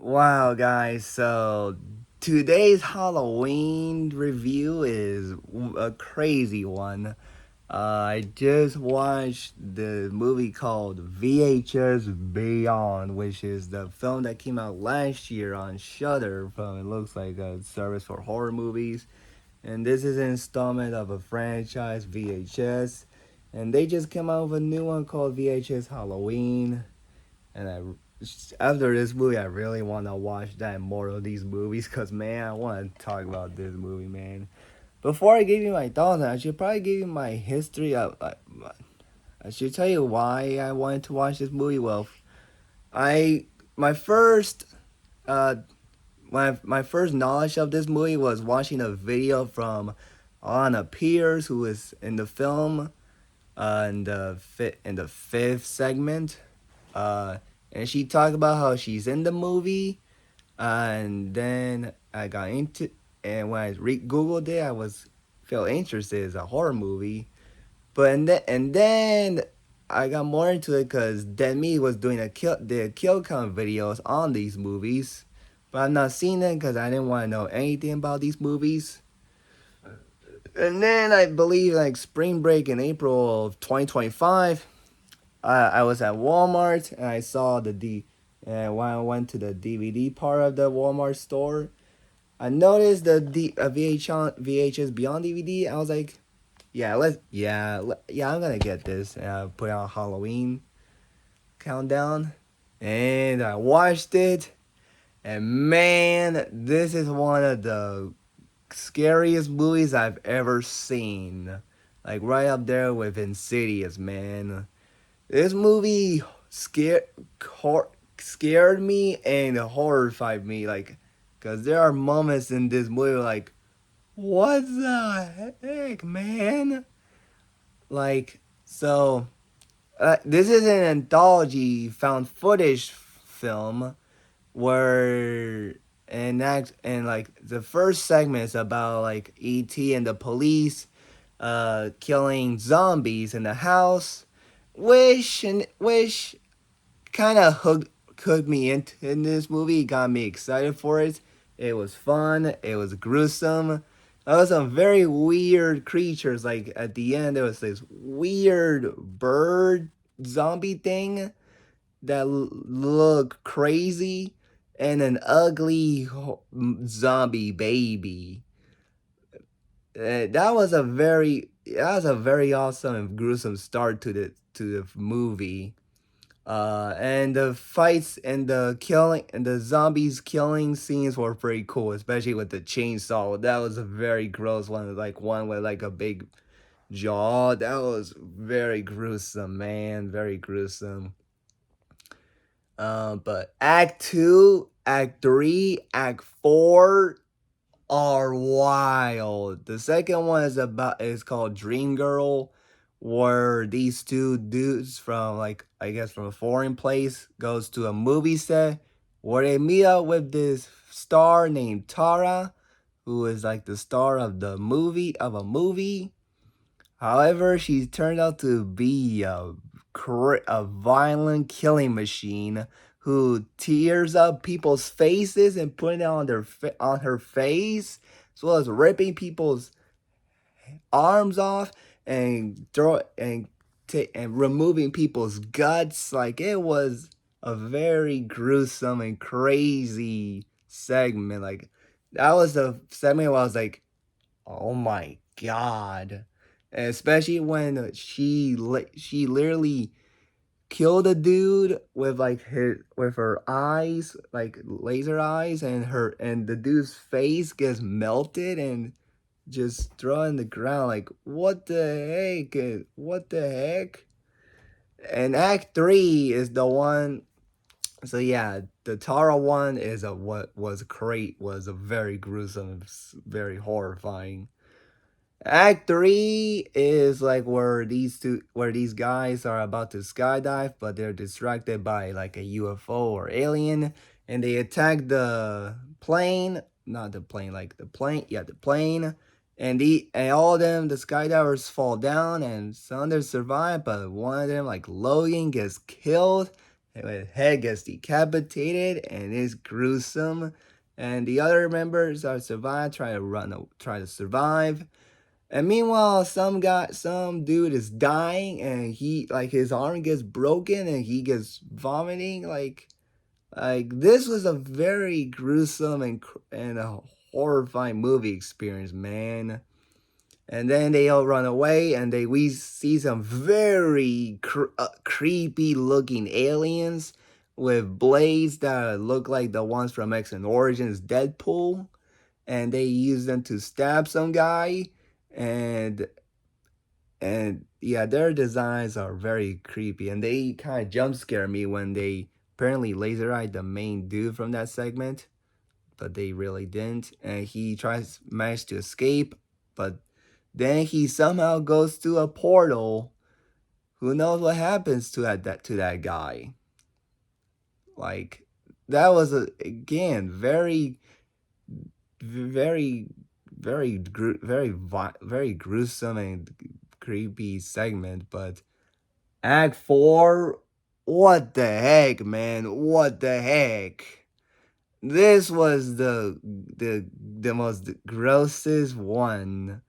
Wow, guys. So today's Halloween review is a crazy one. I just watched the movie called VHS Beyond, which is the film that came out last year on Shudder. From it looks like a service for horror movies, and this is an installment of a franchise VHS, and they just came out with a new one called VHS Halloween. And after this movie, I really want to watch that more of these movies because, man, I want to talk about this movie, man. Before I give you my thoughts, I should probably give you my history of. I should tell you why I wanted to watch this movie. Well, I my first uh my first knowledge of this movie was watching a video from Anna Pierce, who is in the film, in the fifth segment. Uh, and she talked about how she's in the movie, and then I got into, and when I googled it, I was felt interested. It's a horror movie, but and then I got more into it because then me was doing the kill count videos on these movies, but I've not seen them because I didn't want to know anything about these movies. And then I believe like spring break in April of 2025, I was at Walmart and I saw and when I went to the DVD part of the Walmart store, I noticed VHS Beyond DVD. I was like, yeah, I'm gonna get this. And I put out Halloween countdown, and I watched it, and man, this is one of the scariest movies I've ever seen. Like right up there with Insidious, man. This movie scared me and horrified me, like, cause there are moments in this movie like, what the heck, man? Like, so this is an anthology found footage film where and like the first segment is about like ET and the police killing zombies in the house, which kind of hooked me into in this movie. Got me excited for it. It was fun. It was gruesome. There was some very weird creatures. Like at the end, there was this weird bird zombie thing that looked crazy, and an ugly zombie baby. That was a very awesome and gruesome start to the movie. And the fights and the killing and the zombies killing scenes were pretty cool, especially with the chainsaw. That was a very gross one, like one with like a big jaw. That was very gruesome, man. Very gruesome. But Act Two, Act Three, Act Four are wild. The second one is called Dream Girl, where these two dudes from like I guess from a foreign place goes to a movie set where they meet up with this star named Tara, who is like the star of a movie. However, she turned out to be a violent killing machine who tears up people's faces and putting it on on her face, as well as ripping people's arms off and and removing people's guts. Like it was a very gruesome and crazy segment. Like that was the segment where I was like, oh my god. And especially when she literally killed a dude with like her eyes, like laser eyes, and the dude's face gets melted and just thrown in the ground. Like what the heck? What the heck? And Act Three is the one. So yeah, the Tara one is a what was great was a very gruesome, very horrifying. Act three is like where these guys are about to skydive, but they're distracted by like a UFO or alien, and they attack the plane, not the plane, like the plane, yeah, the plane, and all of them, the skydivers fall down, and some of them survive, but one of them, like Logan, gets killed, His head gets decapitated and it's gruesome. And the other members are survive, try to survive. And meanwhile, some dude is dying, and he like his arm gets broken, and he gets vomiting. Like this was a very gruesome and a horrifying movie experience, man. And then they all run away, and we see some very creepy looking aliens with blades that look like the ones from X Men Origins Deadpool, and they use them to stab some guy, and yeah, their designs are very creepy, and they kind of jump scare me when they apparently laser eyed the main dude from that segment, but they really didn't, and he manage to escape, but then he somehow goes to a portal. Who knows what happens to that guy? Like that was again very very gruesome and creepy segment. But Act 4, what the heck, man? What the heck? This was the most grossest one,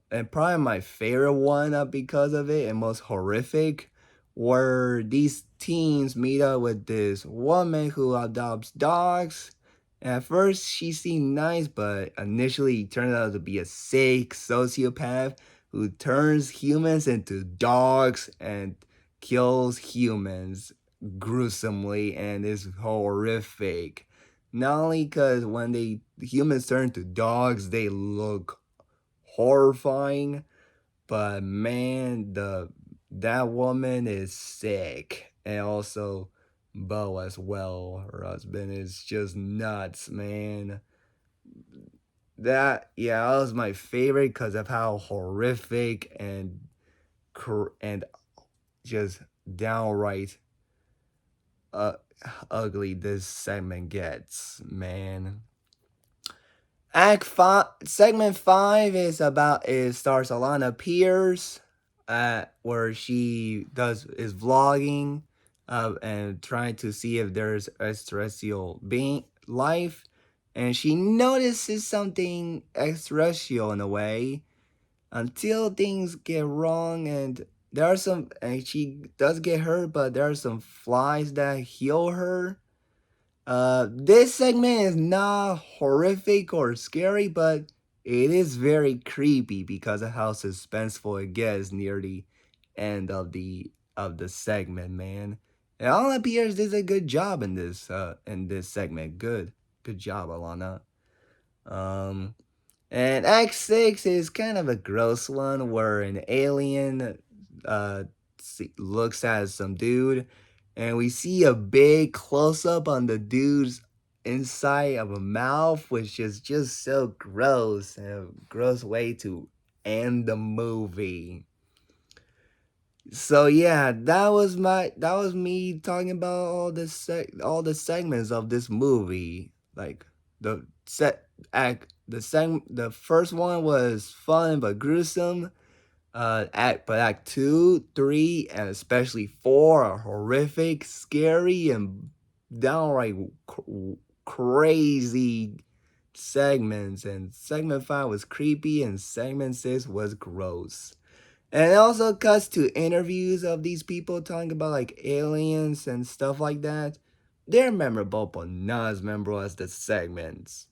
and probably my favorite one, because of it, and most horrific, where these teens meet up with this woman who adopts dogs. At first, she seemed nice, but initially turned out to be a sick sociopath who turns humans into dogs and kills humans gruesomely, and is horrific. Not only because when humans turn to dogs, they look horrifying, but man, the that woman is sick, and also Bo as well. Her husband is just nuts, man. That was my favorite because of how horrific and just downright uh, ugly this segment gets, man. Act 5, segment 5 is stars Alana Pierce, where she is vlogging, and trying to see if there's extraterrestrial being life, and she notices something extraterrestrial in a way, until things get wrong, and she does get hurt, but there are some flies that heal her. This segment is not horrific or scary, but it is very creepy because of how suspenseful it gets near the end of the segment, man. And Alana Pierce did a good job in this segment. Good job, Alana. Um, and Act 6 is kind of a gross one where an alien looks at some dude, and we see a big close up on the dude's inside of a mouth, which is just so gross, and a gross way to end the movie. So yeah, that was me talking about all the segments of this movie. Like the set act the first one was fun but gruesome. Act 2, 3, and especially 4 are horrific, scary, and downright crazy segments. And segment 5 was creepy, and segment 6 was gross. And it also cuts to interviews of these people talking about like aliens and stuff like that. They're memorable, but not as memorable as the segments.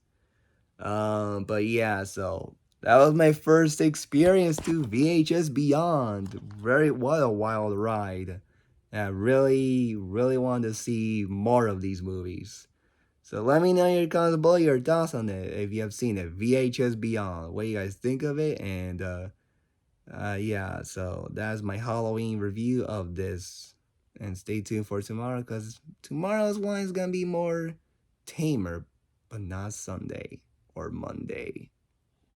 But yeah, so that was my first experience to VHS Beyond. What a wild ride. And I really want to see more of these movies. So let me know your comments below, your thoughts on it if you have seen it. VHS Beyond. What do you guys think of it? And yeah, so that's my Halloween review of this. And stay tuned for tomorrow, because tomorrow's one is gonna be more tamer, but not Sunday or Monday.